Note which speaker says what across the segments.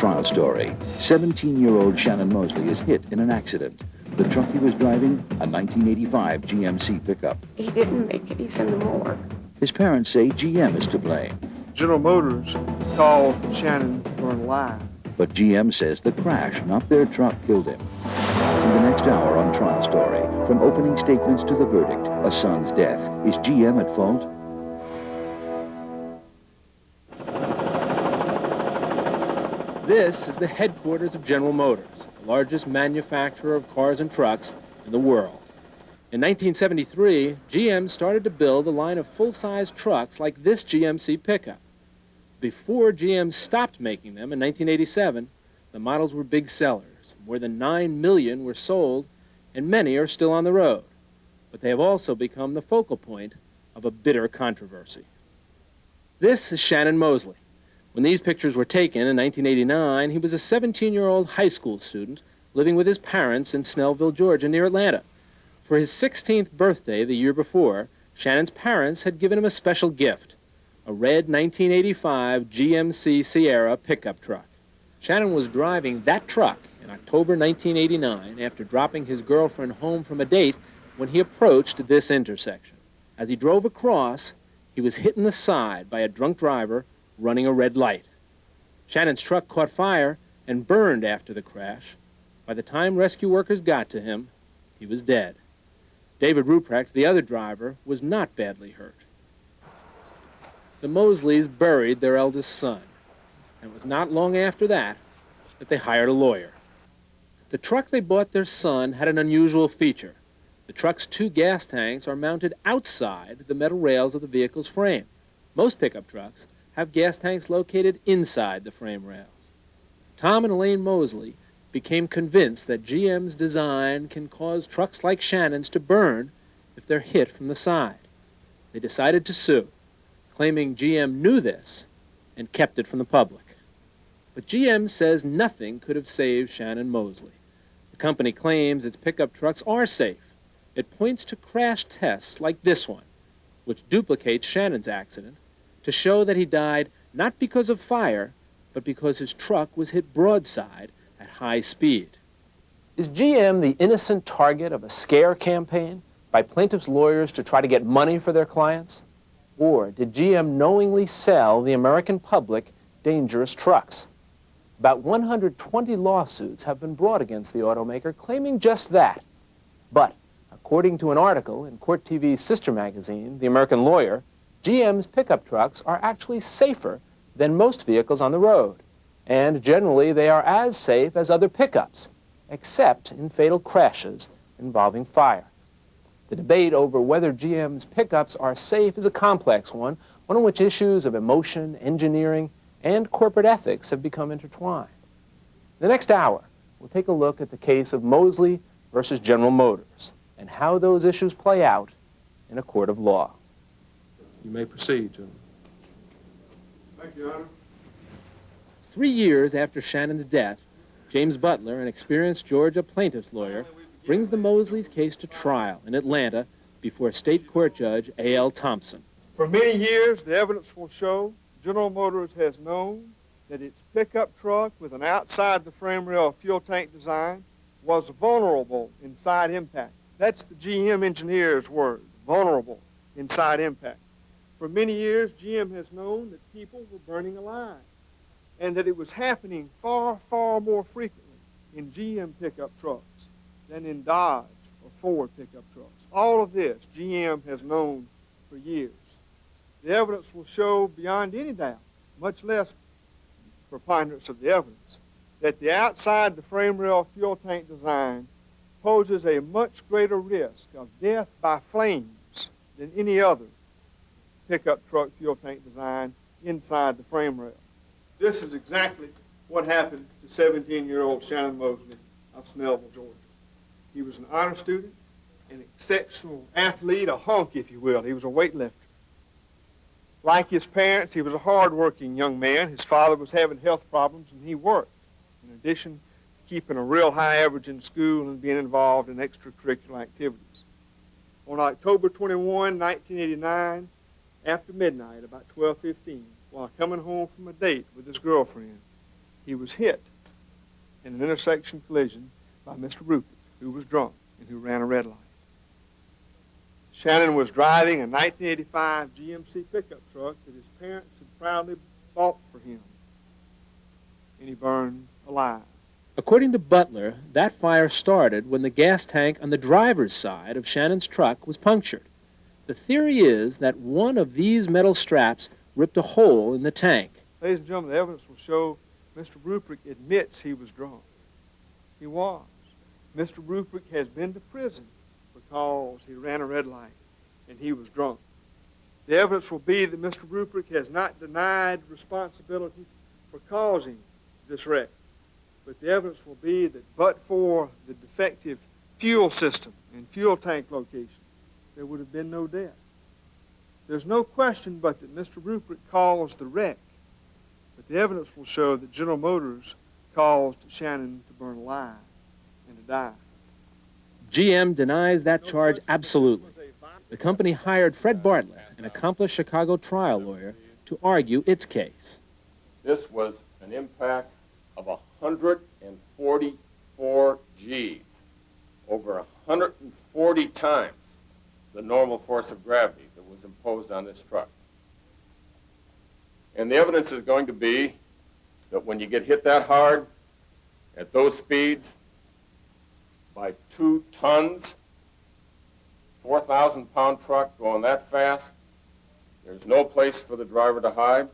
Speaker 1: trial story. 17-year-old Shannon Moseley is hit in an accident. The truck he was driving, a 1985 GMC pickup.
Speaker 2: He didn't make it. He's in the morgue.
Speaker 1: His parents say GM is to blame.
Speaker 3: General Motors called Shannon for a lie.
Speaker 1: But GM says the crash, not their truck, killed him. In the next hour on Trial Story, from opening statements to the verdict, a son's death. Is GM at fault?
Speaker 4: This is the headquarters of General Motors, the largest manufacturer of cars and trucks in the world. In 1973, GM started to build a line of full-size trucks like this GMC pickup. Before GM stopped making them in 1987, the models were big sellers. More than 9 million were sold, and many are still on the road. But they have also become the focal point of a bitter controversy. This is Shannon Moseley. When these pictures were taken in 1989, he was a 17-year-old high school student living with his parents in Snellville, Georgia, near Atlanta. For his 16th birthday the year before, Shannon's parents had given him a special gift, a red 1985 GMC Sierra pickup truck. Shannon was driving that truck in October 1989 after dropping his girlfriend home from a date when he approached this intersection. As he drove across, he was hit in the side by a drunk driver running a red light. Shannon's truck caught fire and burned after the crash. By the time rescue workers got to him, he was dead. David Ruprecht, the other driver, was not badly hurt. The Mosleys buried their eldest son, and it was not long after that they hired a lawyer. The truck they bought their son had an unusual feature. The truck's 2 gas tanks are mounted outside the metal rails of the vehicle's frame. Most pickup trucks have gas tanks located inside the frame rails. Tom and Elaine Moseley became convinced that GM's design can cause trucks like Shannon's to burn if they're hit from the side. They decided to sue, claiming GM knew this and kept it from the public. But GM says nothing could have saved Shannon Moseley. The company claims its pickup trucks are safe. It points to crash tests like this one, which duplicates Shannon's accident, to show that he died not because of fire, but because his truck was hit broadside at high speed. Is GM the innocent target of a scare campaign by plaintiffs' lawyers to try to get money for their clients? Or did GM knowingly sell the American public dangerous trucks? About 120 lawsuits have been brought against the automaker claiming just that. But according to an article in Court TV's sister magazine, The American Lawyer, GM's pickup trucks are actually safer than most vehicles on the road. And generally, they are as safe as other pickups, except in fatal crashes involving fire. The debate over whether GM's pickups are safe is a complex one in which issues of emotion, engineering, and corporate ethics have become intertwined. In the next hour, we'll take a look at the case of Moseley versus General Motors and how those issues play out in a court of law.
Speaker 5: You may proceed, gentlemen.
Speaker 3: Thank you, Your Honor.
Speaker 4: 3 years after Shannon's death, James Butler, an experienced Georgia plaintiff's lawyer, brings the Mosleys' case to trial in Atlanta before State Court Judge A.L. Thompson.
Speaker 3: For many years, the evidence will show General Motors has known that its pickup truck with an outside-the-frame rail fuel tank design was vulnerable inside impact. That's the GM engineer's word, vulnerable inside impact. For many years, GM has known that people were burning alive and that it was happening far, far more frequently in GM pickup trucks than in Dodge or Ford pickup trucks. All of this GM has known for years. The evidence will show beyond any doubt, much less preponderance of the evidence, that the outside the frame rail fuel tank design poses a much greater risk of death by flames than any other pickup truck fuel tank design inside the frame rail. This is exactly what happened to 17-year-old Shannon Moseley of Snellville, Georgia. He was an honor student, an exceptional athlete, a hunk, if you will. He was a weightlifter. Like his parents, he was a hard-working young man. His father was having health problems, and he worked, in addition to keeping a real high average in school and being involved in extracurricular activities. On October 21, 1989, after midnight, about 12:15, while coming home from a date with his girlfriend, he was hit in an intersection collision by Mr. Rupert, who was drunk and who ran a red light. Shannon was driving a 1985 GMC pickup truck that his parents had proudly bought for him, and he burned alive.
Speaker 4: According to Butler, that fire started when the gas tank on the driver's side of Shannon's truck was punctured. The theory is that one of these metal straps ripped a hole in the tank.
Speaker 3: Ladies and gentlemen, the evidence will show Mr. Rupert admits he was drunk. He was. Mr. Rupert has been to prison because he ran a red light and he was drunk. The evidence will be that Mr. Rupert has not denied responsibility for causing this wreck. But the evidence will be that but for the defective fuel system and fuel tank location, there would have been no death. There's no question but that Mr. Rupert caused the wreck. But the evidence will show that General Motors caused Shannon to burn alive and to die.
Speaker 4: GM denies that charge absolutely. The company hired Fred Bartlett, an accomplished Chicago trial lawyer, to argue its case.
Speaker 6: This was an impact of 144 Gs, over 140 times the normal force of gravity that was imposed on this truck. And the evidence is going to be that when you get hit that hard, at those speeds, by 2 tons, 4,000-pound truck going that fast, there's no place for the driver to hide,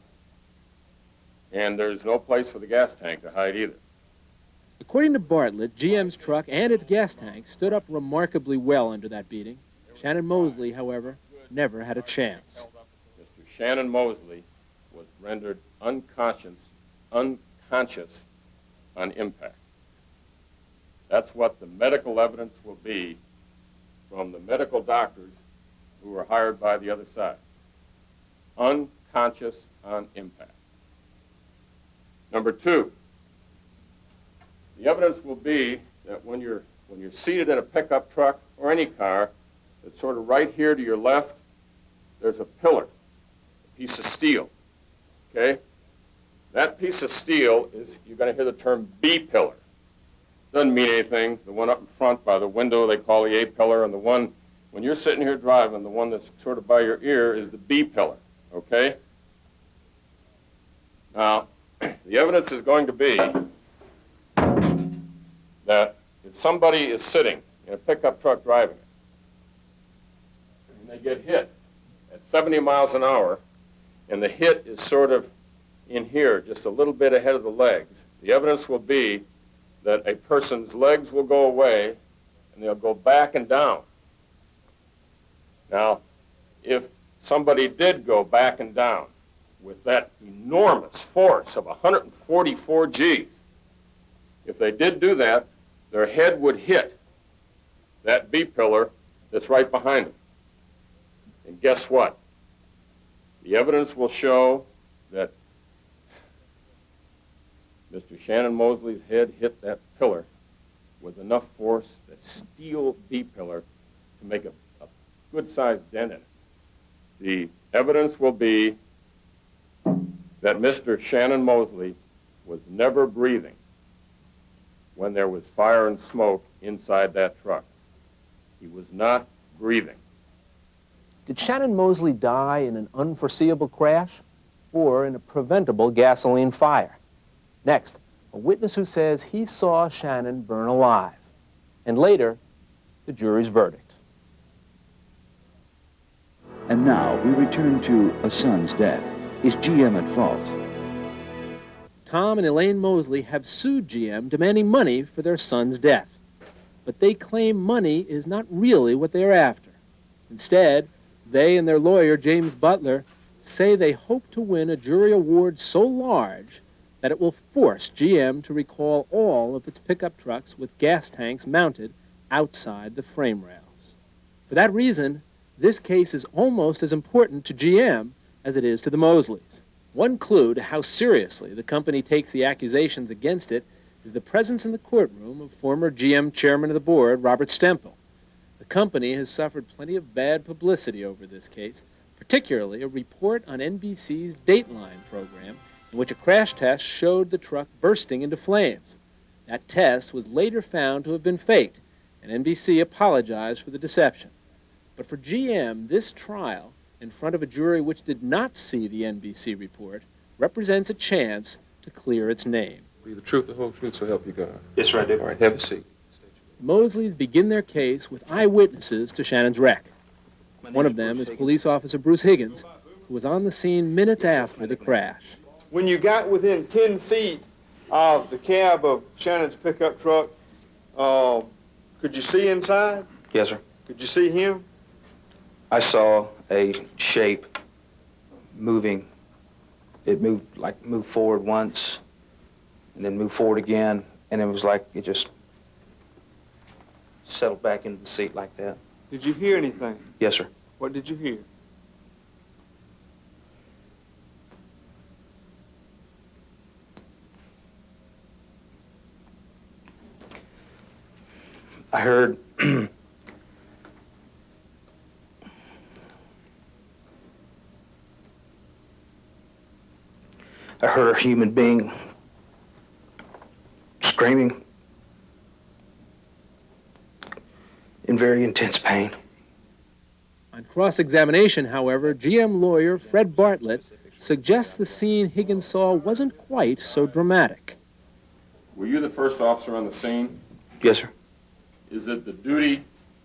Speaker 6: and there's no place for the gas tank to hide either.
Speaker 4: According to Bartlett, GM's truck and its gas tank stood up remarkably well under that beating. Shannon Moseley, however, never had a chance.
Speaker 6: Mr. Shannon Moseley was rendered unconscious on impact. That's what the medical evidence will be from the medical doctors who were hired by the other side. Unconscious on impact. Number 2, the evidence will be that when you're seated in a pickup truck or any car, it's sort of right here to your left, there's a pillar, a piece of steel, okay? That piece of steel is, you're going to hear the term B-pillar. Doesn't mean anything. The one up in front by the window they call the A-pillar, and the one, when you're sitting here driving, the one that's sort of by your ear is the B-pillar, okay? Now, the evidence is going to be that if somebody is sitting in a pickup truck driving it, and they get hit at 70 miles an hour, and the hit is sort of in here, just a little bit ahead of the legs, the evidence will be that a person's legs will go away, and they'll go back and down. Now, if somebody did go back and down with that enormous force of 144 Gs, if they did do that, their head would hit that B-pillar that's right behind them. And guess what? The evidence will show that Mr. Shannon Moseley's head hit that pillar with enough force, that steel B-pillar, to make a good-sized dent in it. The evidence will be that Mr. Shannon Moseley was never breathing when there was fire and smoke inside that truck. He was not breathing.
Speaker 4: Did Shannon Moseley die in an unforeseeable crash or in a preventable gasoline fire? Next, a witness who says he saw Shannon burn alive. And later, the jury's verdict.
Speaker 1: And now we return to a son's death. Is GM at fault?
Speaker 4: Tom and Elaine Moseley have sued GM demanding money for their son's death. But they claim money is not really what they are after. Instead, they and their lawyer, James Butler, say they hope to win a jury award so large that it will force GM to recall all of its pickup trucks with gas tanks mounted outside the frame rails. For that reason, this case is almost as important to GM as it is to the Mosleys. One clue to how seriously the company takes the accusations against it is the presence in the courtroom of former GM chairman of the board, Robert Stempel. The company has suffered plenty of bad publicity over this case, particularly a report on NBC's Dateline program in which a crash test showed the truck bursting into flames. That test was later found to have been faked, and NBC apologized for the deception. But for GM, this trial, in front of a jury which did not see the NBC report, represents a chance to clear its name.
Speaker 5: Be the truth, the whole truth, so help you God.
Speaker 7: Yes, sir, I do.
Speaker 5: All right, have a seat.
Speaker 4: Mosleys begin their case with eyewitnesses to Shannon's wreck. One of them is police officer Bruce Higgins, who was on the scene minutes after the crash.
Speaker 3: When you got within 10 feet of the cab of Shannon's pickup truck, could you see inside?
Speaker 7: Yes, sir.
Speaker 3: Could you see him?
Speaker 7: I saw a shape moving. It moved forward once, and then moved forward again, and it was like it just settled back into the seat like that.
Speaker 3: Did you hear anything?
Speaker 7: Yes, sir.
Speaker 3: What did you hear?
Speaker 7: I heard I heard a human being screaming in very intense pain.
Speaker 4: On cross-examination, however, GM lawyer Fred Bartlett suggests the scene Higgins saw wasn't quite so dramatic.
Speaker 6: Were you the first officer on the scene?
Speaker 7: Yes, sir.
Speaker 6: Is it the duty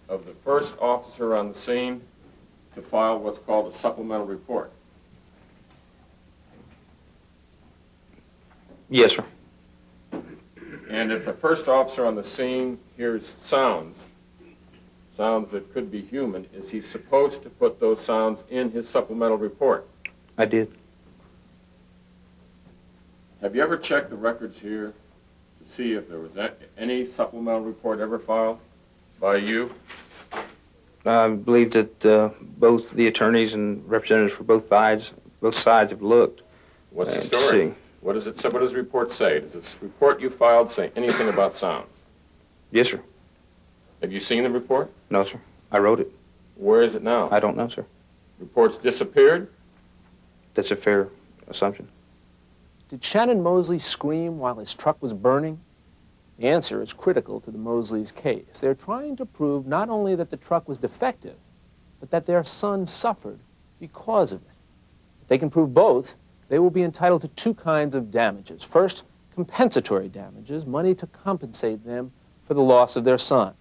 Speaker 6: of the first officer on the scene to file what's called a supplemental report?
Speaker 7: Yes, sir.
Speaker 6: And if the first officer on the scene hears sounds that could be human, is he supposed to put those sounds in his supplemental report?
Speaker 7: I did.
Speaker 6: Have you ever checked the records here to see if there was any supplemental report ever filed by you?
Speaker 7: I believe that both the attorneys and representatives for both sides have looked.
Speaker 6: What's the
Speaker 7: to
Speaker 6: story?
Speaker 7: see.
Speaker 6: What does it say? What does the report say? Does this report you filed say anything about sounds?
Speaker 7: Yes, sir.
Speaker 6: Have you seen the report?
Speaker 7: No, sir. I wrote it.
Speaker 6: Where is it now?
Speaker 7: I don't know, sir.
Speaker 6: Report's disappeared?
Speaker 7: That's a fair assumption.
Speaker 4: Did Shannon Moseley scream while his truck was burning? The answer is critical to the Mosleys' case. They're trying to prove not only that the truck was defective, but that their son suffered because of it. If they can prove both, they will be entitled to two kinds of damages. First, compensatory damages, money to compensate them for the loss of their son.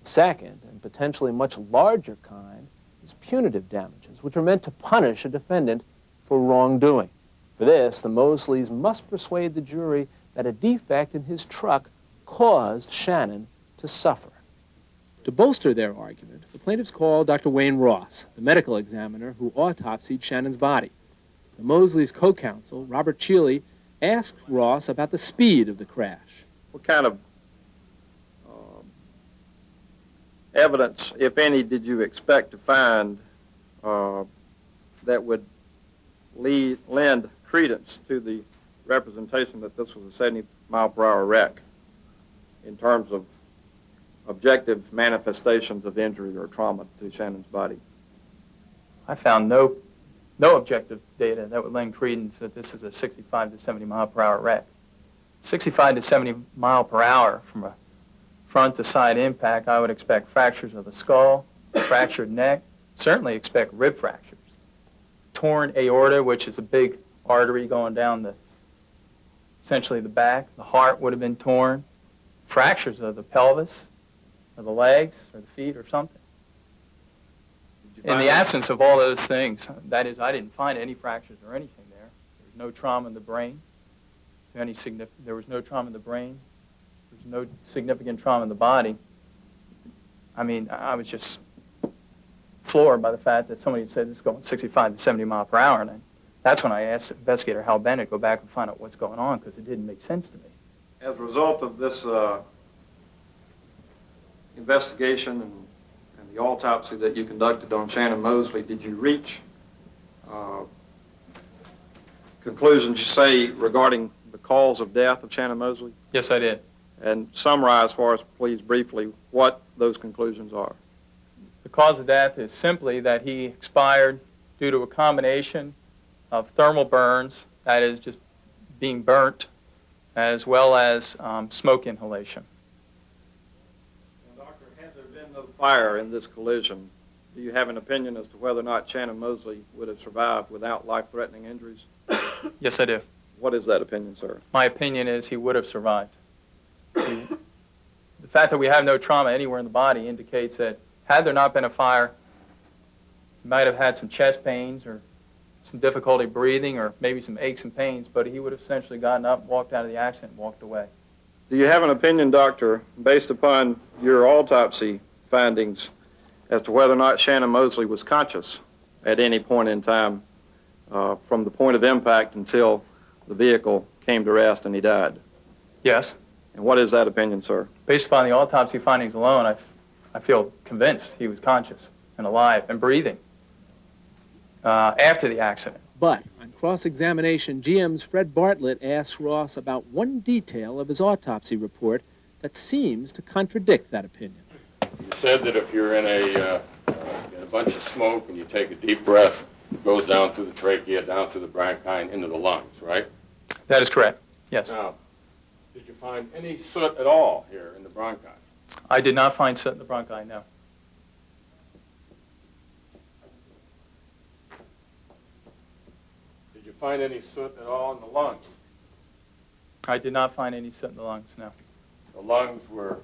Speaker 4: The second, and potentially much larger kind, is punitive damages, which are meant to punish a defendant for wrongdoing. For this, the Mosleys must persuade the jury that a defect in his truck caused Shannon to suffer. To bolster their argument, the plaintiffs called Dr. Wayne Ross, the medical examiner who autopsied Shannon's body. The Mosleys' co-counsel, Robert Cheeley, asked Ross about the speed of the crash.
Speaker 8: What kind of evidence, if any, did you expect to find that would lend credence to the representation that this was a 70-mile-per-hour wreck in terms of objective manifestations of injury or trauma to Shannon's body?
Speaker 9: I found no objective data that would lend credence that this is a 65 to 70 mile per hour wreck. 65 to 70 mile per hour from a front to side impact, I would expect fractures of the skull, fractured neck, certainly expect rib fractures. Torn aorta, which is a big artery going down essentially the back. The heart would have been torn. Fractures of the pelvis, or the legs, or the feet, or something. In the absence of all those things, that is, I didn't find any fractures or anything there. There was no trauma in the brain. There was no trauma in the brain. There was no significant trauma in the body. I mean, I was just floored by the fact that somebody said this is going 65 to 70 mile per hour. And that's when I asked investigator Hal Bennett to go back and find out what's going on, because it didn't make sense to me.
Speaker 8: As a result of this investigation and the autopsy that you conducted on Shannon Moseley, did you reach conclusions, you say, regarding the cause of death of Shannon Moseley?
Speaker 9: Yes, I did.
Speaker 8: And summarize for us, please, briefly, what those conclusions are.
Speaker 9: The cause of death is simply that he expired due to a combination of thermal burns, that is, just being burnt, as well as smoke inhalation.
Speaker 8: Now, Doctor, had there been no fire in this collision, do you have an opinion as to whether or not Shannon Moseley would have survived without life-threatening injuries?
Speaker 9: Yes, I do.
Speaker 8: What is that opinion, sir?
Speaker 9: My opinion is he would have survived. The fact that we have no trauma anywhere in the body indicates that had there not been a fire, he might have had some chest pains or some difficulty breathing or maybe some aches and pains, but he would have essentially gotten up, walked out of the accident, and walked away.
Speaker 8: Do you have an opinion, doctor, based upon your autopsy findings, as to whether or not Shannon Moseley was conscious at any point in time from the point of impact until the vehicle came to rest and he died?
Speaker 9: Yes.
Speaker 8: And what is that opinion, sir?
Speaker 9: Based upon the autopsy findings alone, I feel convinced he was conscious and alive and breathing after the accident.
Speaker 4: But on cross-examination, GM's Fred Bartlett asks Ross about one detail of his autopsy report that seems to contradict that opinion.
Speaker 6: You said that if you're in a bunch of smoke and you take a deep breath, it goes down through the trachea, down through the bronchi, into the lungs, right?
Speaker 9: That is correct. Yes.
Speaker 6: Now, did you find any soot at all here in the bronchi?
Speaker 9: I did not find soot in the bronchi, no.
Speaker 6: Did you find any soot at all in the lungs?
Speaker 9: I did not find any soot in the lungs, no.
Speaker 6: The lungs were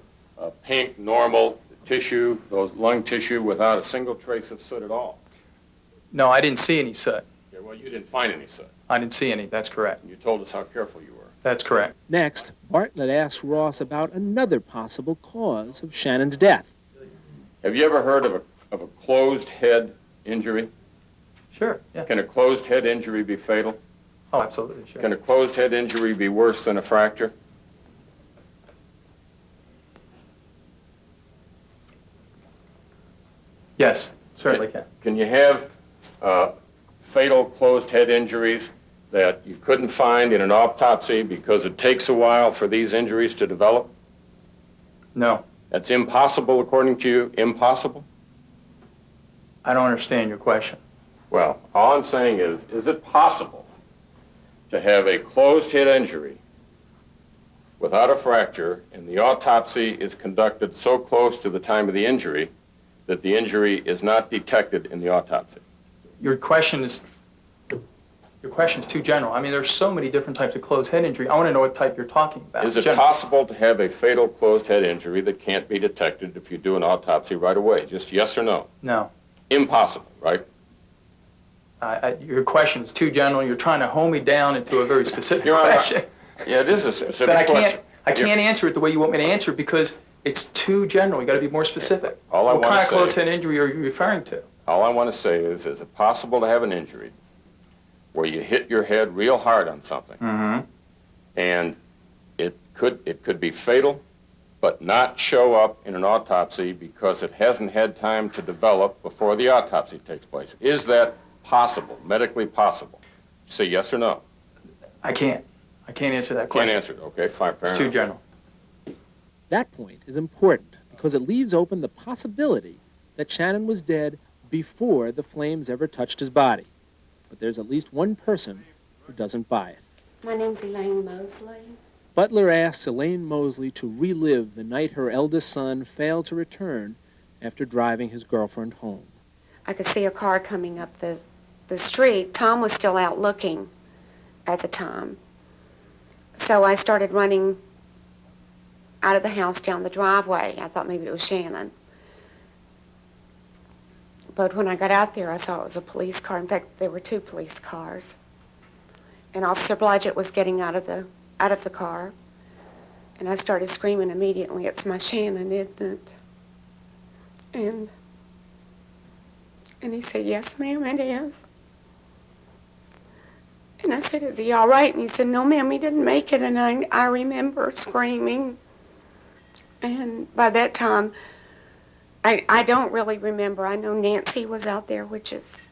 Speaker 6: pink, normal tissue, those lung tissue without a single trace of soot at all.
Speaker 9: No, I didn't see any soot.
Speaker 6: Yeah, well, you didn't find any soot.
Speaker 9: I didn't see any, that's correct.
Speaker 6: You told us how careful you were.
Speaker 9: That's correct.
Speaker 4: Next, Bartlett asks Ross about another possible cause of Shannon's death.
Speaker 6: Have you ever heard of a closed head injury?
Speaker 9: Sure, yeah.
Speaker 6: Can a closed head injury be fatal?
Speaker 9: Oh, absolutely, sure.
Speaker 6: Can a closed head injury be worse than a fracture?
Speaker 9: Yes, certainly can.
Speaker 6: Can you have fatal closed head injuries that you couldn't find in an autopsy because it takes a while for these injuries to develop?
Speaker 9: No.
Speaker 6: That's impossible, according to you? Impossible?
Speaker 9: I don't understand your question.
Speaker 6: Well, all I'm saying is it possible to have a closed head injury without a fracture and the autopsy is conducted so close to the time of the injury that the injury is not detected in the autopsy?
Speaker 9: Your question is too general. I mean, there's so many different types of closed head injury. I want to know what type you're talking about.
Speaker 6: Is it possible to have a fatal closed head injury that can't be detected if you do an autopsy right away? Just yes or no?
Speaker 9: No.
Speaker 6: Impossible, right?
Speaker 9: Your question is too general. You're trying to hone me down into a very specific
Speaker 6: Your Honor,
Speaker 9: question.
Speaker 6: Yeah, it is a specific
Speaker 9: But
Speaker 6: question.
Speaker 9: I can't answer it the way you want me to answer it because it's too general. You got to be more specific.
Speaker 6: All I
Speaker 9: what
Speaker 6: wanna
Speaker 9: kind of
Speaker 6: say-
Speaker 9: closed head injury are you referring to?
Speaker 6: All I want to say is it possible to have an injury where you hit your head real hard on something
Speaker 9: Mm-hmm.
Speaker 6: and it could be fatal but not show up in an autopsy because it hasn't had time to develop before the autopsy takes place? Is that possible, medically possible? Say yes or no.
Speaker 9: I can't answer that question.
Speaker 6: Can't answer it. Okay, fine, fair
Speaker 9: It's too
Speaker 6: enough.
Speaker 9: general.
Speaker 4: That point is important because it leaves open the possibility that Shannon was dead before the flames ever touched his body. But there's at least one person who doesn't buy it.
Speaker 2: My name's Elaine Moseley.
Speaker 4: Butler asks Elaine Moseley to relive the night her eldest son failed to return after driving his girlfriend home.
Speaker 2: I could see a car coming up the street. Tom was still out looking at the time. So I started running out of the house down the driveway. I thought maybe it was Shannon. But when I got out there, I saw it was a police car. In fact, there were two police cars. And Officer Blodgett was getting out of the car. And I started screaming immediately, "It's my Shannon, isn't it?" And he said, "Yes, ma'am, it is." And I said, "Is he all right?" And he said, "No, ma'am, he didn't make it." And I remember screaming. And by that time, I don't really remember. I know Nancy was out there, which is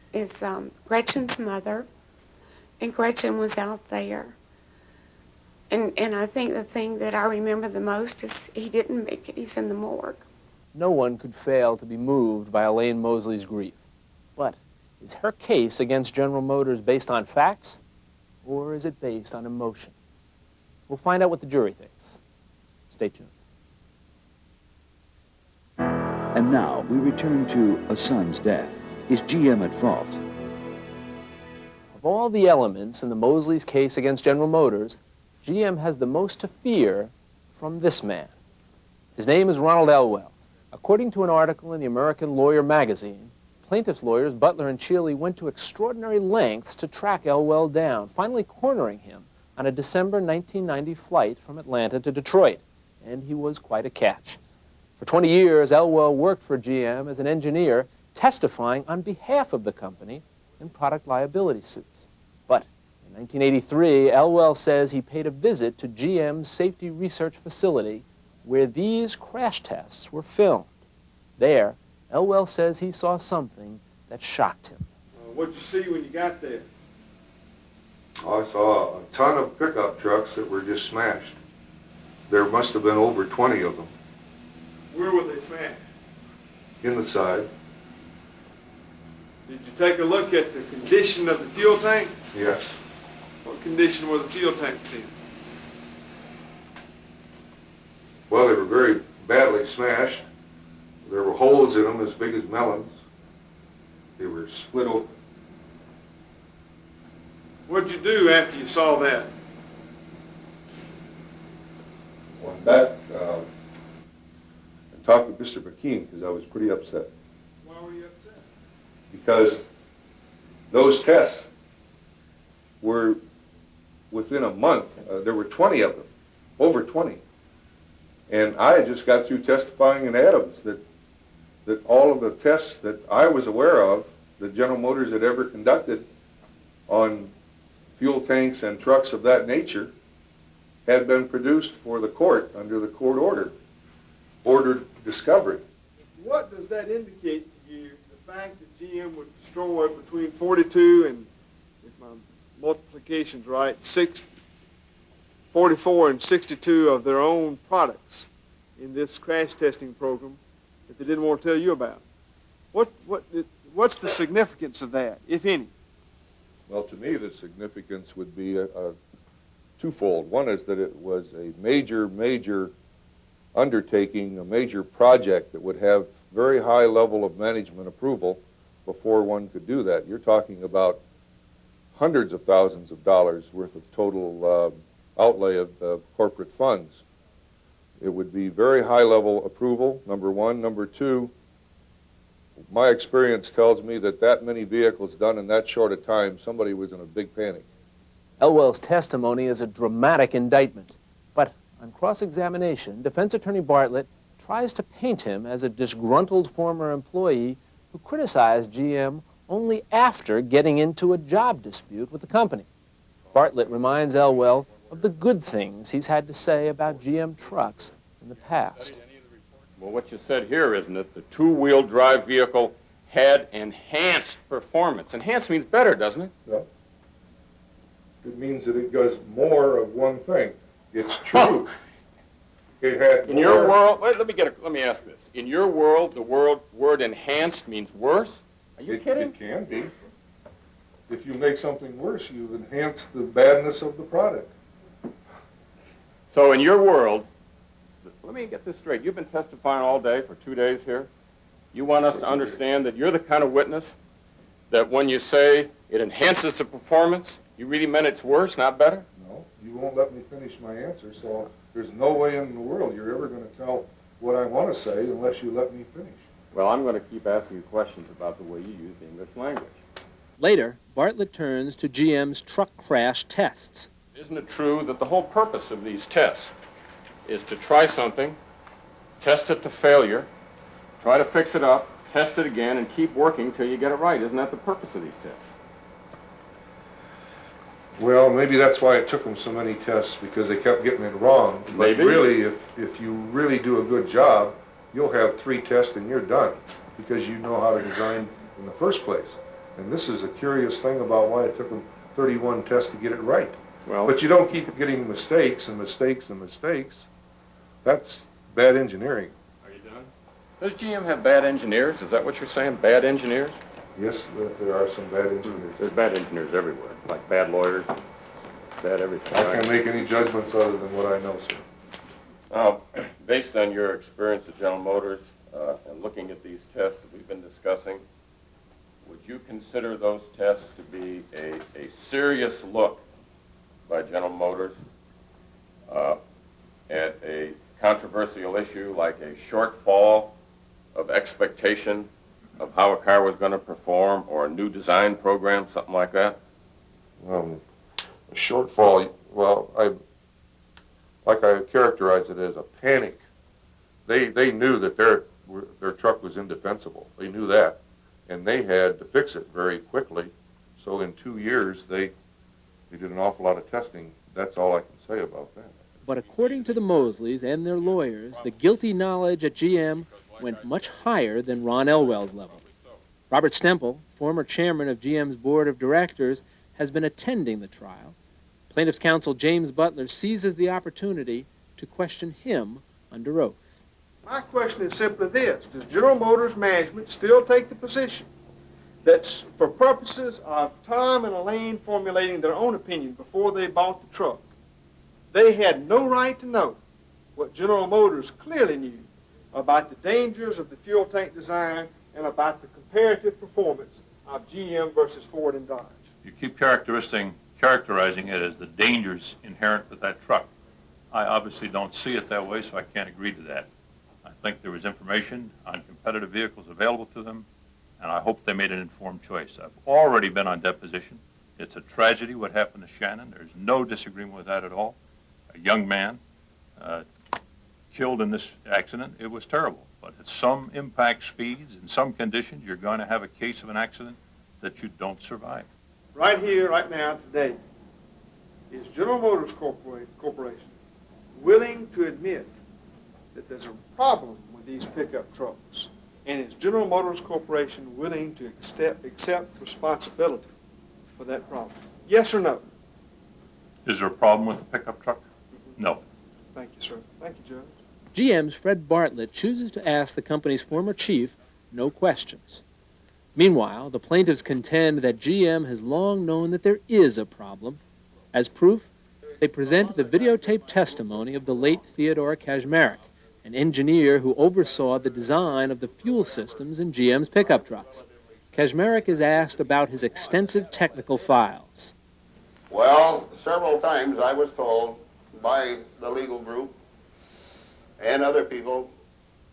Speaker 2: Gretchen's mother. And Gretchen was out there. And I think the thing that I remember the most is he didn't make it. He's in the morgue.
Speaker 4: No one could fail to be moved by Elaine Moseley's grief. But is her case against General Motors based on facts, or is it based on emotion? We'll find out what the jury thinks. Stay tuned.
Speaker 1: And now we return to a son's death. Is GM at fault?
Speaker 4: Of all the elements in the Moseley's case against General Motors, GM has the most to fear from this man. His name is Ronald Elwell. According to an article in the American Lawyer magazine, plaintiff's lawyers Butler and Cheeley went to extraordinary lengths to track Elwell down, finally cornering him on a December 1990 flight from Atlanta to Detroit. And he was quite a catch. For 20 years, Elwell worked for GM as an engineer, testifying on behalf of the company in product liability suits. But in 1983, Elwell says he paid a visit to GM's safety research facility where these crash tests were filmed. There, Elwell says he saw something that shocked him.
Speaker 3: What'd you see when you got there?
Speaker 5: I saw a ton of pickup trucks that were just smashed. There must have been over 20 of them.
Speaker 3: Where were they smashed?
Speaker 5: In the side.
Speaker 3: Did you take a look at the condition of the fuel tanks?
Speaker 5: Yes.
Speaker 3: What condition were the fuel tanks in?
Speaker 5: Well, they were very badly smashed. There were holes in them as big as melons. They were split open.
Speaker 3: What'd you do after you saw that?
Speaker 5: Went back and talked with Mr. McKean because I was pretty upset.
Speaker 3: Why were you upset?
Speaker 5: Because those tests were within a month. There were 20 of them, over 20. And I had just got through testifying in Adams that all of the tests that I was aware of that General Motors had ever conducted on fuel tanks and trucks of that nature had been produced for the court under the court ordered discovery.
Speaker 3: What does that indicate to you, the fact that GM would destroy between 42 and, if my multiplication's right, 44 and 62 of their own products in this crash testing program that they didn't want to tell you about? What's the significance of that, if any?
Speaker 5: Well, to me, the significance would be a twofold. One is that it was a major undertaking, a major project that would have very high level of management approval before one could do that. You're talking about hundreds of thousands of dollars worth of total outlay of corporate funds. It would be very high level approval, number one. Number two, my experience tells me that that many vehicles done in that short a time, somebody was in a big panic.
Speaker 4: Elwell's testimony is a dramatic indictment, but on cross-examination, defense attorney Bartlett tries to paint him as a disgruntled former employee who criticized GM only after getting into a job dispute with the company. Bartlett reminds Elwell of the good things he's had to say about GM trucks in the past.
Speaker 6: Well, what you said here, isn't it? The two-wheel drive vehicle had enhanced performance. Enhanced means better, doesn't it?
Speaker 5: No. It means that it does more of one thing. It's true. It had
Speaker 6: In your world, wait, let me ask this. In your world, the word enhanced means worse? Are you kidding?
Speaker 5: It can be. If you make something worse, you've enhanced the badness of the product.
Speaker 6: So in your world, let me get this straight. You've been testifying all day for 2 days here. You want us to understand that you're the kind of witness that when you say it enhances the performance, you really meant it's worse, not better?
Speaker 5: No, you won't let me finish my answer, so there's no way in the world you're ever going to tell what I want to say unless you let me finish.
Speaker 6: Well, I'm going to keep asking you questions about the way you use the English language.
Speaker 4: Later, Bartlett turns to GM's truck crash tests.
Speaker 6: Isn't it true that the whole purpose of these tests is to try something, test it to failure, try to fix it up, test it again, and keep working till you get it right? Isn't that the purpose of these tests?
Speaker 5: Well, maybe that's why it took them so many tests, because they kept getting it wrong.
Speaker 6: Maybe.
Speaker 5: But really, if you really do a good job, you'll have 3 tests and you're done, because you know how to design in the first place. And this is a curious thing about why it took them 31 tests to get it right.
Speaker 6: Well,
Speaker 5: But you don't keep getting mistakes and mistakes and mistakes. That's bad engineering.
Speaker 6: are you done? Does GM have bad engineers? Is that what you're saying? Bad engineers?
Speaker 5: Yes, there are some bad engineers.
Speaker 6: There's bad engineers everywhere, like bad lawyers. That everything.
Speaker 5: I can't make any judgments other than what I know, sir.
Speaker 6: Now, based on your experience at General Motors and looking at these tests that we've been discussing, would you consider those tests to be a serious look by General Motors at a controversial issue like a shortfall of expectation of how a car was going to perform, or a new design program, something like that?
Speaker 5: A shortfall, well, I characterize it as a panic. They knew that their truck was indefensible. They knew that, and they had to fix it very quickly. So in 2 years, they did an awful lot of testing. That's all I can say about that.
Speaker 4: But according to the Mosleys and their lawyers, the guilty knowledge at GM went much higher than Ron Elwell's level. Robert Stemple, former chairman of GM's board of directors, has been attending the trial. Plaintiff's counsel James Butler seizes the opportunity to question him under oath.
Speaker 3: My question is simply this: does General Motors management still take the position that for purposes of Tom and Elaine formulating their own opinion before they bought the truck, they had no right to know what General Motors clearly knew about the dangers of the fuel tank design and about the comparative performance of GM versus Ford and Dodge?
Speaker 10: You keep characterizing it as the dangers inherent with that truck. I obviously don't see it that way, so I can't agree to that. I think there was information on competitive vehicles available to them, and I hope they made an informed choice. I've already been on deposition. It's a tragedy what happened to Shannon. There's no disagreement with that at all. A young man killed in this accident. It was terrible. But at some impact speeds, in some conditions, you're going to have a case of an accident that you don't survive.
Speaker 3: Right here, right now, today, is General Motors Corporation willing to admit that there's a problem with these pickup trucks? And is General Motors Corporation willing to accept responsibility for that problem? Yes or no?
Speaker 10: Is there a problem with the pickup truck? No.
Speaker 3: Thank you, sir. Thank you, Judge.
Speaker 4: GM's Fred Bartlett chooses to ask the company's former chief no questions. Meanwhile, the plaintiffs contend that GM has long known that there is a problem. As proof, they present the videotaped testimony of the late Theodore Kaczmarek, an engineer who oversaw the design of the fuel systems in GM's pickup trucks. Kaczmarek is asked about his extensive technical files.
Speaker 11: Well, several times I was told by the legal group and other people,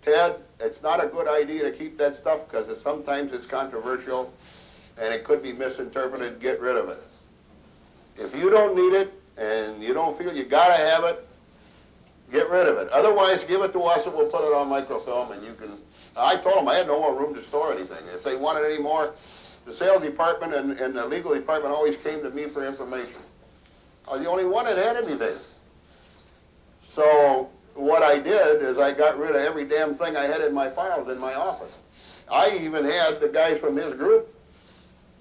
Speaker 11: Ted, it's not a good idea to keep that stuff because sometimes it's controversial and it could be misinterpreted. Get rid of it. If you don't need it and you don't feel you gotta have it, get rid of it. Otherwise, give it to us and we'll put it on microfilm and you can... I told them I had no more room to store anything. If they wanted any more, the sales department and the legal department always came to me for information. I was the only one that had anything. So what I did is I got rid of every damn thing I had in my files in my office. I even had the guys from his group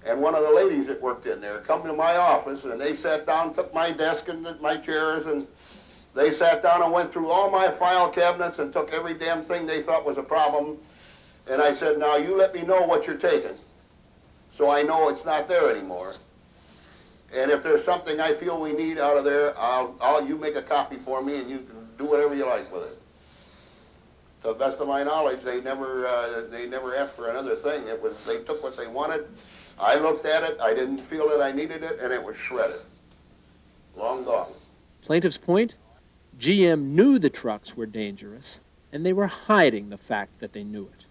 Speaker 11: and one of the ladies that worked in there come to my office, and they sat down, took my desk and my chairs, and they sat down and went through all my file cabinets and took every damn thing they thought was a problem. And I said, now you let me know what you're taking so I know it's not there anymore. And if there's something I feel we need out of there, you make a copy for me and you can do whatever you like with it. To the best of my knowledge, they never asked for another thing. They took what they wanted. I looked at it, I didn't feel that I needed it, and it was shredded. Long gone.
Speaker 4: Plaintiff's point? GM knew the trucks were dangerous, and they were hiding the fact that they knew it.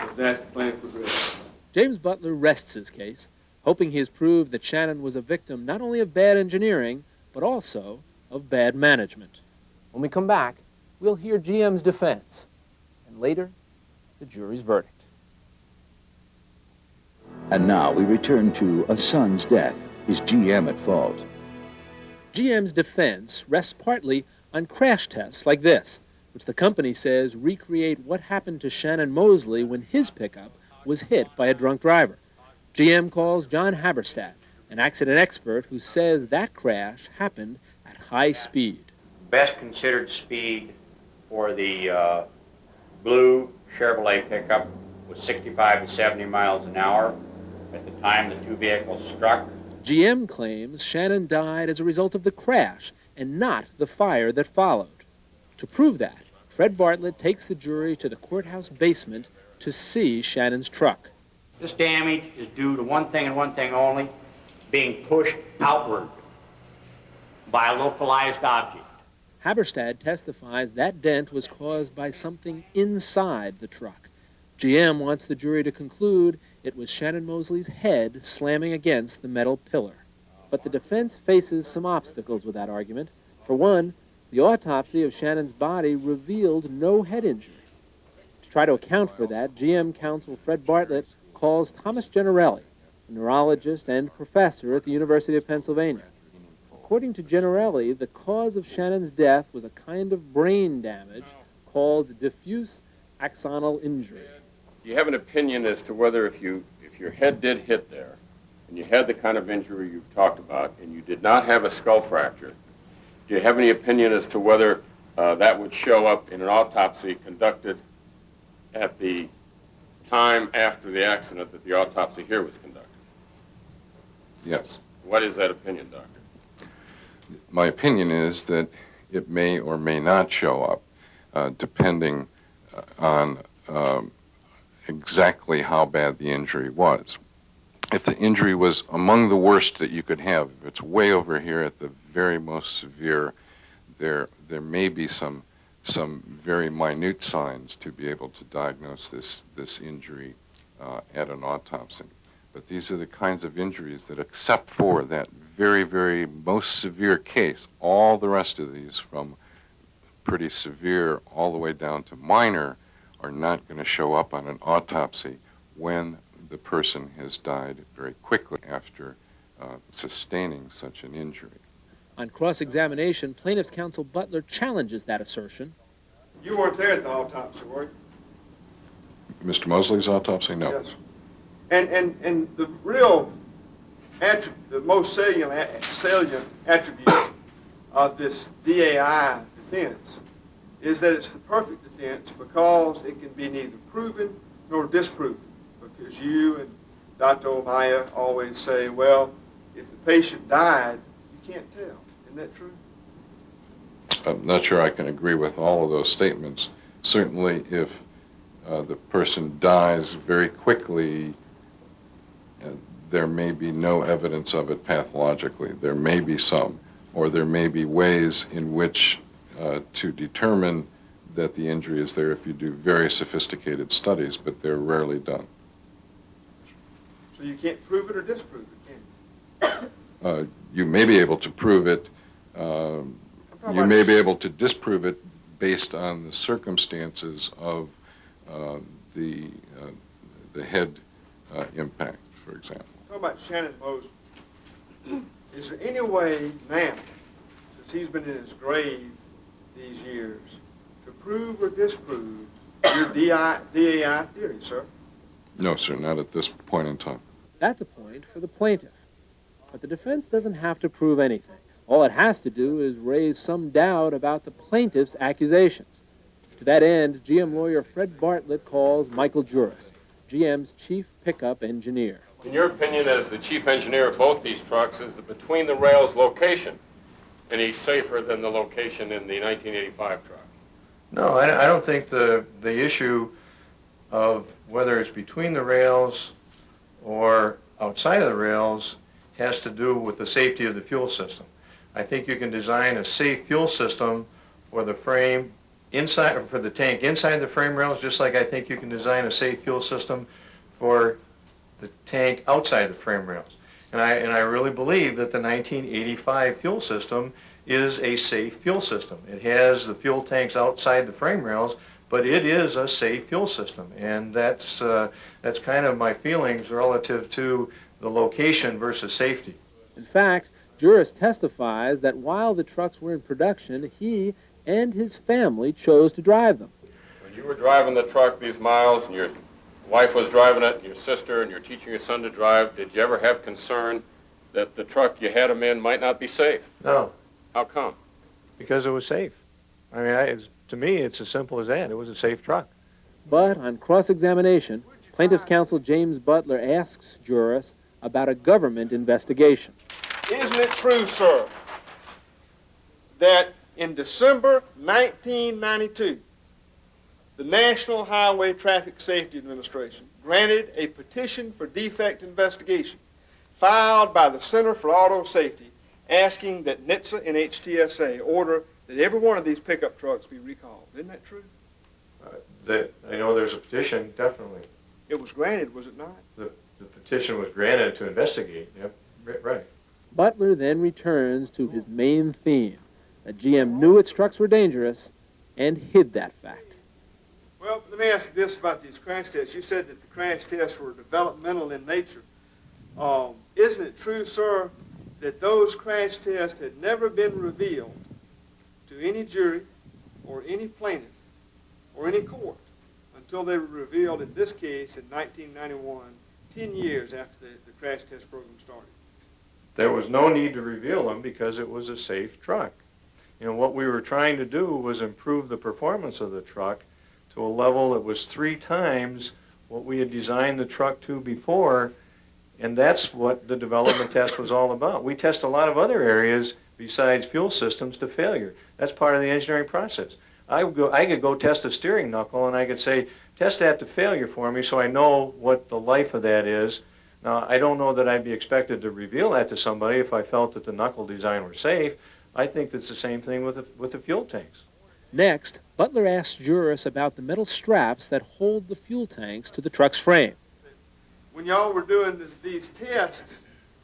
Speaker 3: With that, plaintiff agrees.
Speaker 4: James Butler rests his case, hoping he has proved that Shannon was a victim not only of bad engineering, but also of bad management. When we come back, we'll hear GM's defense, and later, the jury's verdict.
Speaker 1: And now we return to a son's death. Is GM at fault?
Speaker 4: GM's defense rests partly on crash tests like this, which the company says recreate what happened to Shannon Moseley when his pickup was hit by a drunk driver. GM calls John Haberstadt, an accident expert who says that crash happened at high speed.
Speaker 12: Best considered speed for the blue Chevrolet pickup was 65 to 70 miles an hour. At the time the two vehicles struck,
Speaker 4: GM claims Shannon died as a result of the crash and not the fire that followed. To prove that, Fred Bartlett takes the jury to the courthouse basement to see Shannon's truck.
Speaker 12: This damage is due to one thing and one thing only, being pushed outward by a localized object.
Speaker 4: Haberstad testifies that dent was caused by something inside the truck. GM wants the jury to conclude it was Shannon Moseley's head slamming against the metal pillar. But the defense faces some obstacles with that argument. For one, the autopsy of Shannon's body revealed no head injury. To try to account for that, GM counsel Fred Bartlett calls Thomas Generelli, a neurologist and professor at the University of Pennsylvania. According to Generelli, the cause of Shannon's death was a kind of brain damage called diffuse axonal injury.
Speaker 6: Do you have an opinion as to whether if your head did hit there, and you had the kind of injury you've talked about, and you did not have a skull fracture, do you have any opinion as to whether that would show up in an autopsy conducted at the time after the accident that the autopsy here was conducted?
Speaker 5: Yes.
Speaker 6: What is that opinion, Doctor?
Speaker 5: My opinion is that it may or may not show up, depending on exactly how bad the injury was. If the injury was among the worst that you could have, if it's way over here at the very most severe, there may be some very minute signs to be able to diagnose this injury at an autopsy. But these are the kinds of injuries that, except for that very, very most severe case, all the rest of these, from pretty severe all the way down to minor, are not going to show up on an autopsy when the person has died very quickly after sustaining such an injury.
Speaker 4: On cross-examination, plaintiff's counsel Butler challenges that assertion.
Speaker 3: You weren't there at the autopsy, were you?
Speaker 5: Mr. Moseley's autopsy? No.
Speaker 3: Yes. And the real the most salient attribute of this DAI defense is that it's the perfect defense because it can be neither proven nor disproven. Because you and Dr. Omaya always say, well, if the patient died, you can't tell. Isn't that true?
Speaker 5: I'm not sure I can agree with all of those statements. Certainly, if the person dies very quickly, there may be no evidence of it pathologically. There may be some, or there may be ways in which to determine that the injury is there if you do very sophisticated studies, but they're rarely done.
Speaker 3: So you can't prove it or disprove it, can you?
Speaker 5: You may be able to prove it. You may be able to disprove it based on the circumstances of the head impact, for example.
Speaker 3: Talk about Shannon Moseley. Is there any way now, since he's been in his grave these years, to prove or disprove your DAI theory, sir?
Speaker 5: No, sir, not at this point in time.
Speaker 4: That's a point for the plaintiff. But the defense doesn't have to prove anything. All it has to do is raise some doubt about the plaintiff's accusations. To that end, GM lawyer Fred Bartlett calls Michael Juris, GM's chief pickup engineer.
Speaker 6: In your opinion, as the chief engineer of both these trucks, is the between-the-rails location any safer than the location in the 1985 truck?
Speaker 13: No, I don't think the issue of whether it's between the rails or outside of the rails has to do with the safety of the fuel system. I think you can design a safe fuel system for the frame inside, or for the tank inside the frame rails, just like I think you can design a safe fuel system for the tank outside the frame rails. And I really believe that the 1985 fuel system is a safe fuel system. It has the fuel tanks outside the frame rails, but it is a safe fuel system. And that's kind of my feelings relative to the location versus safety.
Speaker 4: In fact, Juris testifies that while the trucks were in production, he and his family chose to drive them.
Speaker 6: When you were driving the truck these miles, and your wife was driving it, and your sister, and you're teaching your son to drive, did you ever have concern that the truck you had them in might not be safe?
Speaker 13: No.
Speaker 6: How come?
Speaker 13: Because it was safe. I mean, to me, it's as simple as that. It was a safe truck.
Speaker 4: But on cross-examination, plaintiff's counsel James Butler asks Juris about a government investigation.
Speaker 3: Isn't it true, sir, that in December 1992, the National Highway Traffic Safety Administration granted a petition for defect investigation filed by the Center for Auto Safety asking that NHTSA and HTSA order that every one of these pickup trucks be recalled? Isn't that true?
Speaker 13: I know there's a petition, definitely.
Speaker 3: It was granted, was it not?
Speaker 13: The petition was granted to investigate, yep, right.
Speaker 4: Butler then returns to his main theme, that GM knew its trucks were dangerous and hid that fact.
Speaker 3: Well, let me ask you this about these crash tests. You said that the crash tests were developmental in nature. Isn't it true, sir, that those crash tests had never been revealed to any jury or any plaintiff or any court until they were revealed in this case in 1991, 10 years after the crash test program started?
Speaker 13: There was no need to reveal them because it was a safe truck. You know, what we were trying to do was improve the performance of the truck to a level that was 3 times what we had designed the truck to before, and that's what the development test was all about. We test a lot of other areas besides fuel systems to failure. That's part of the engineering process. I could go test a steering knuckle and I could say, test that to failure for me so I know what the life of that is. Now, I don't know that I'd be expected to reveal that to somebody if I felt that the knuckle design were safe. I think that's the same thing with the fuel tanks.
Speaker 4: Next, Butler asked jurors about the metal straps that hold the fuel tanks to the truck's frame.
Speaker 3: When y'all were doing these tests,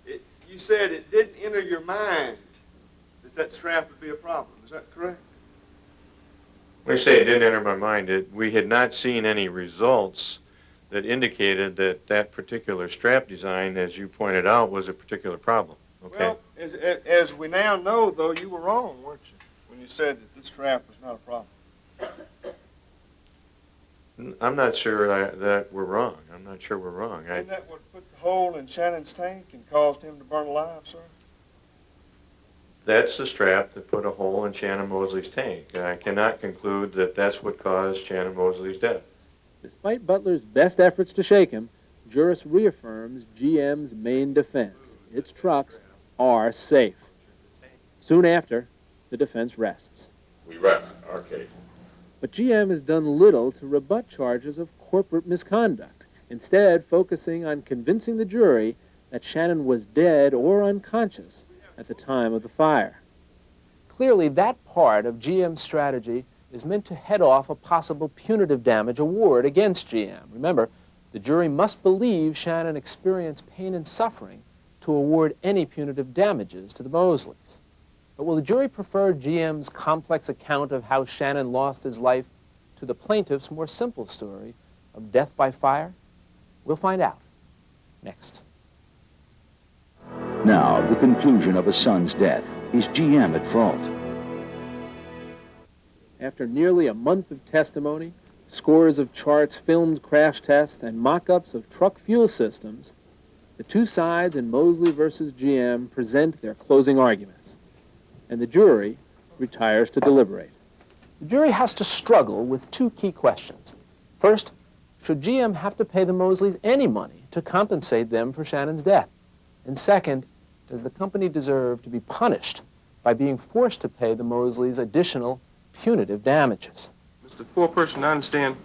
Speaker 3: you said it didn't enter your mind that strap would be a problem. Is that correct?
Speaker 13: When I say it didn't enter my mind, we had not seen any results that indicated that that particular strap design, as you pointed out, was a particular problem. Okay.
Speaker 3: Well, as we now know, though, you were wrong, weren't you, when you said that this strap was not a problem?
Speaker 13: I'm not sure that we're wrong. I'm not sure we're wrong.
Speaker 3: Isn't that what put the hole in Shannon's tank and caused him to burn alive, sir?
Speaker 13: That's the strap that put a hole in Shannon Moseley's tank. I cannot conclude that that's what caused Shannon Moseley's death.
Speaker 4: Despite Butler's best efforts to shake him, Juris reaffirms GM's main defense. Its trucks are safe. Soon after, the defense rests.
Speaker 6: We rest our case.
Speaker 4: But GM has done little to rebut charges of corporate misconduct, instead focusing on convincing the jury that Shannon was dead or unconscious at the time of the fire. Clearly, that part of GM's strategy is meant to head off a possible punitive damage award against GM. Remember, the jury must believe Shannon experienced pain and suffering to award any punitive damages to the Moseleys. But will the jury prefer GM's complex account of how Shannon lost his life to the plaintiff's more simple story of death by fire? We'll find out next.
Speaker 1: Now, the conclusion of a son's death. Is GM at fault?
Speaker 4: After nearly a month of testimony, scores of charts, filmed crash tests, and mock-ups of truck fuel systems, the two sides in Moseley versus GM present their closing arguments, and the jury retires to deliberate. The jury has to struggle with 2 key questions. First, should GM have to pay the Moseleys any money to compensate them for Shannon's death? And second, does the company deserve to be punished by being forced to pay the Moseleys additional punitive damages?
Speaker 14: Mr. Foreperson, I understand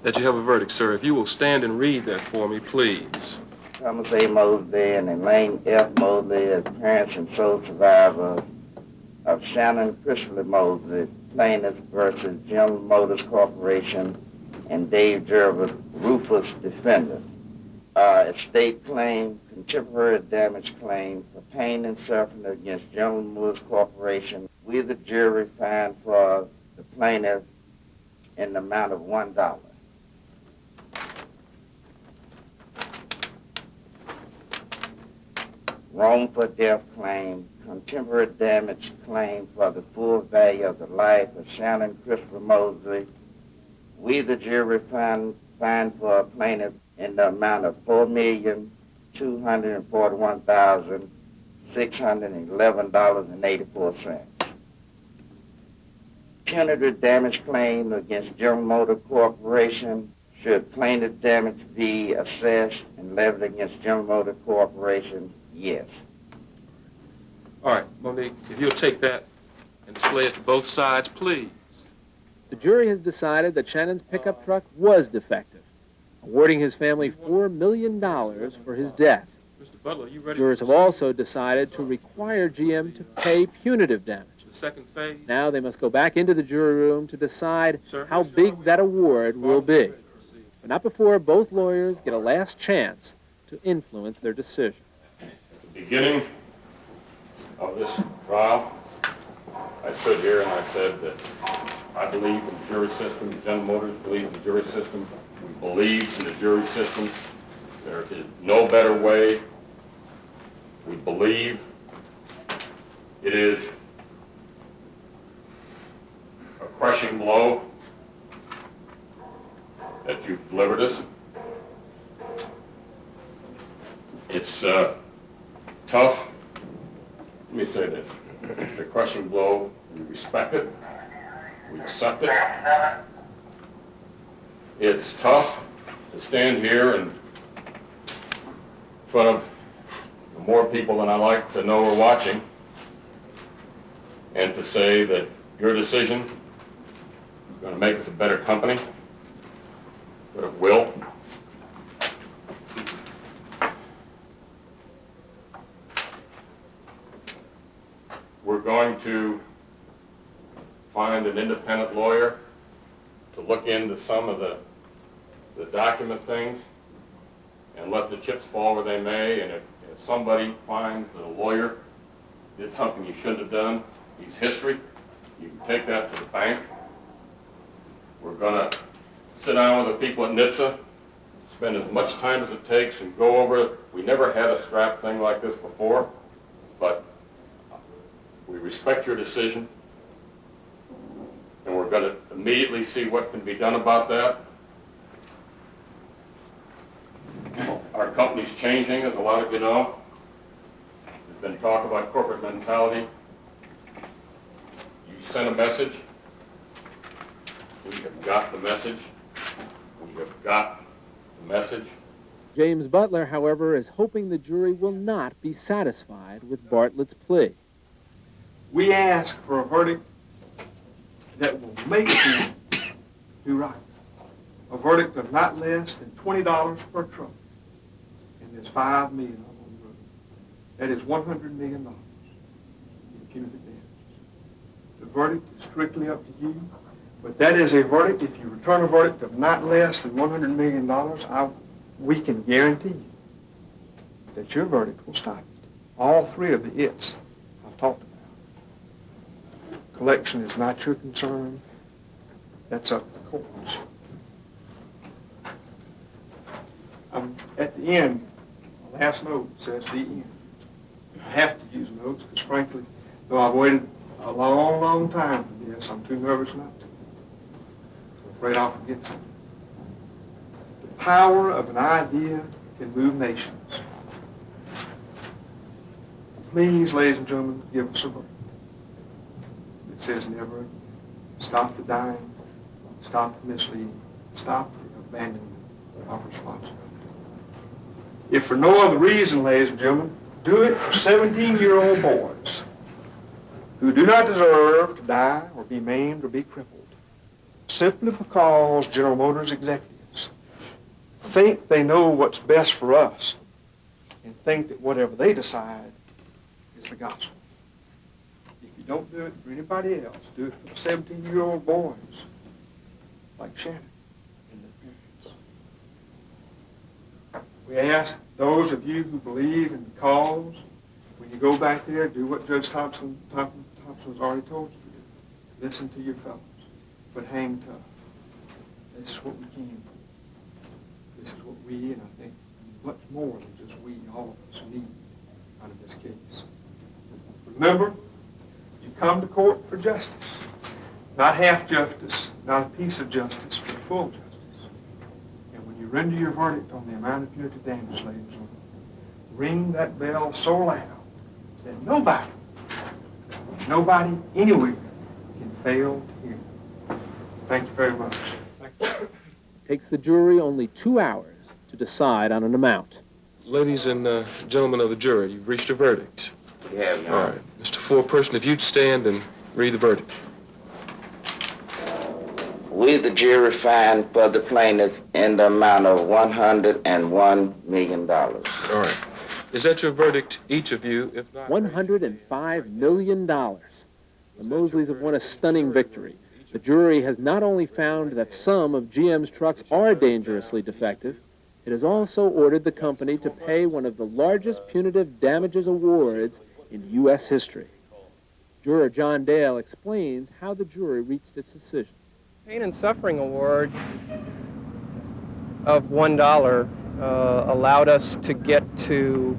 Speaker 14: that you have a verdict, sir. If you will stand and read that for me, please.
Speaker 15: Thomas A. Moseley and Elaine F. Moseley as parents and sole survivor of Shannon Chrisley Moseley, plaintiffs versus General Motors Corporation and Dave Jervis, Rufus defendant. Estate claim, contemporary damage claim for pain and suffering against General Motors Corporation. We, the jury, find for the plaintiff in the amount of $1. Wrongful death claim, contemporary damage claim for the full value of the life of Shannon Christopher Moseley. We, the jury, find for a plaintiff in the amount of $4,241,611.84. Punitive damage claim against General Motors Corporation, Should plaintiff damage be assessed and levied against General Motors Corporation? Yes.
Speaker 14: All right, Monique, if you'll take that and display it to both sides, please.
Speaker 4: The jury has decided that Shannon's pickup truck was defective, awarding his family $4 million for his death.
Speaker 14: Mr. Butler, you ready?
Speaker 4: Jurors have also decided to require GM to pay punitive damage.
Speaker 14: The second phase.
Speaker 4: Now they must go back into the jury room to decide how big that award will be. But not before both lawyers get a last chance to influence their decision.
Speaker 6: At the beginning of this trial, I stood here and I said that I believe in the jury system. General Motors believes in the jury system. We believe in the jury system. There is no better way. We believe it is a crushing blow that you've delivered us. It's tough. Let me say this. It's a crushing blow. We respect it. We accept it. It's tough to stand here and in front of more people than I like to know are watching and to say that your decision is going to make us a better company, but it will. We're going to find an independent lawyer to look into some of the document things and let the chips fall where they may. And if somebody finds that a lawyer did something he shouldn't have done, he's history. You can take that to the bank. We're going to sit down with the people at NHTSA, spend as much time as it takes and go over it. We never had a strap thing like this before, but we respect your decision, and we're going to immediately see what can be done about that. Our company's changing, as a lot of you know. There's been talk about corporate mentality. You sent a message. We have got the message. We have got the message.
Speaker 4: James Butler, however, is hoping the jury will not be satisfied with Bartlett's plea.
Speaker 3: We ask for a verdict that will make you do right. A verdict of not less than $20 per truck. And there's $5 million on the road. That is $100 million in punitive damages. The verdict is strictly up to you, but that is a verdict. If you return a verdict of not less than $100 million, we can guarantee you that your verdict will stop it. All three of the it's I've talked about. Collection is not your concern. That's up to the courts. At the end, the last note says the end. I have to use notes because, frankly, though I've waited a long, long time for this, I'm too nervous not to. I'm afraid I'll forget something. The power of an idea can move nations. Please, ladies and gentlemen, give us a break. It says never stop the dying, stop the misleading, stop the abandonment of responsibility. If for no other reason, ladies and gentlemen, do it for 17-year-old boys who do not deserve to die or be maimed or be crippled, simply because General Motors executives think they know what's best for us and think that whatever they decide is the gospel. If you don't do it for anybody else, do it for the 17-year-old boys like Shannon and their parents. We ask those of you who believe in the cause, when you go back there, do what Judge Thompson's already told you to do. Listen to your fellows, but hang tough. This is what we came for. This is what we, and I think much more than just we, all of us, need out of this case. Remember, you come to court for justice. Not half justice, not a piece of justice, but full justice. And when you render your verdict on the amount of punitive damage, ladies and gentlemen, ring that bell so loud that nobody anywhere can fail to hear. Thank you very much. Thank you.
Speaker 4: takes the jury only 2 hours to decide on an amount.
Speaker 14: Ladies and gentlemen of the jury, you've reached a verdict.
Speaker 15: We have, Your
Speaker 14: All
Speaker 15: Honor.
Speaker 14: right. Mr. Foreperson, if you'd stand and read the verdict.
Speaker 15: We, the jury, find for the plaintiff in the amount of $101 million.
Speaker 14: All right. Is that your verdict, each of you? If not,
Speaker 4: $105 million. The Moseleys have won a stunning victory. The jury has not only found that some of GM's trucks are dangerously defective, it has also ordered the company to pay one of the largest punitive damages awards in U.S. history. Juror John Dale explains how the jury reached its decision.
Speaker 16: Pain and suffering award of $1 allowed us to get to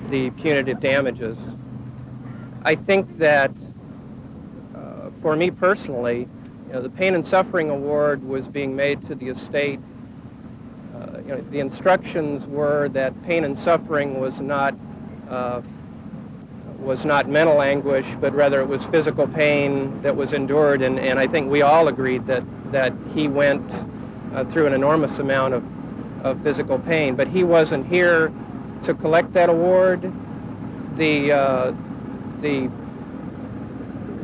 Speaker 16: the punitive damages. I think that for me personally, the pain and suffering award was being made to the estate. The instructions were that pain and suffering was not mental anguish, but rather it was physical pain that was endured, and I think we all agreed that he went through an enormous amount of physical pain, but he wasn't here to collect that award.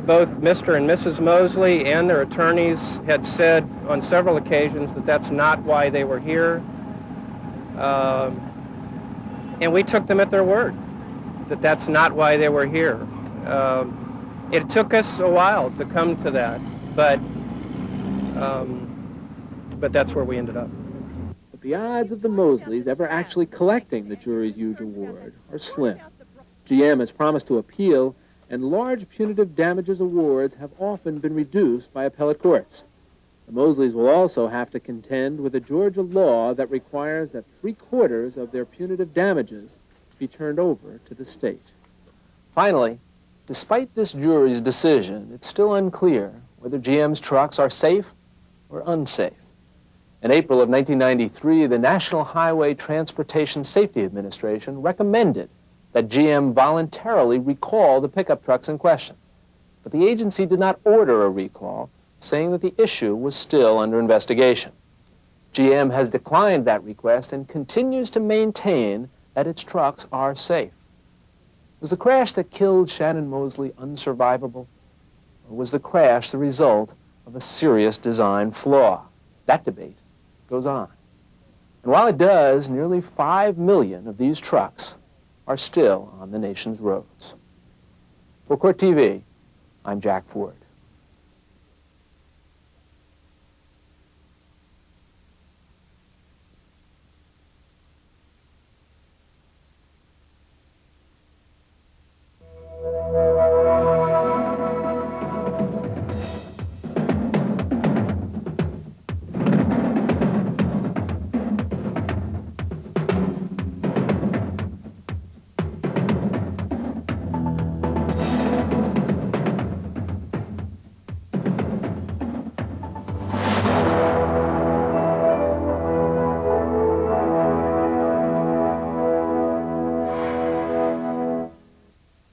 Speaker 16: Both Mr. and Mrs. Moseley and their attorneys had said on several occasions that that's not why they were here, and we took them at their word that that's not why they were here. It took us a while to come to that, but that's where we ended up.
Speaker 4: But the odds of the Moseleys ever actually collecting the jury's huge award are slim. GM has promised to appeal, and large punitive damages awards have often been reduced by appellate courts. The Moseleys will also have to contend with a Georgia law that requires that 3/4 of their punitive damages be turned over to the state. Finally, despite this jury's decision, it's still unclear whether GM's trucks are safe or unsafe. In April of 1993, the National Highway Transportation Safety Administration recommended that GM voluntarily recall the pickup trucks in question. But the agency did not order a recall, saying that the issue was still under investigation. GM has declined that request and continues to maintain that its trucks are safe. Was the crash that killed Shannon Moseley unsurvivable? Or was the crash the result of a serious design flaw? That debate goes on. And while it does, nearly 5 million of these trucks are still on the nation's roads. For Court TV, I'm Jack Ford.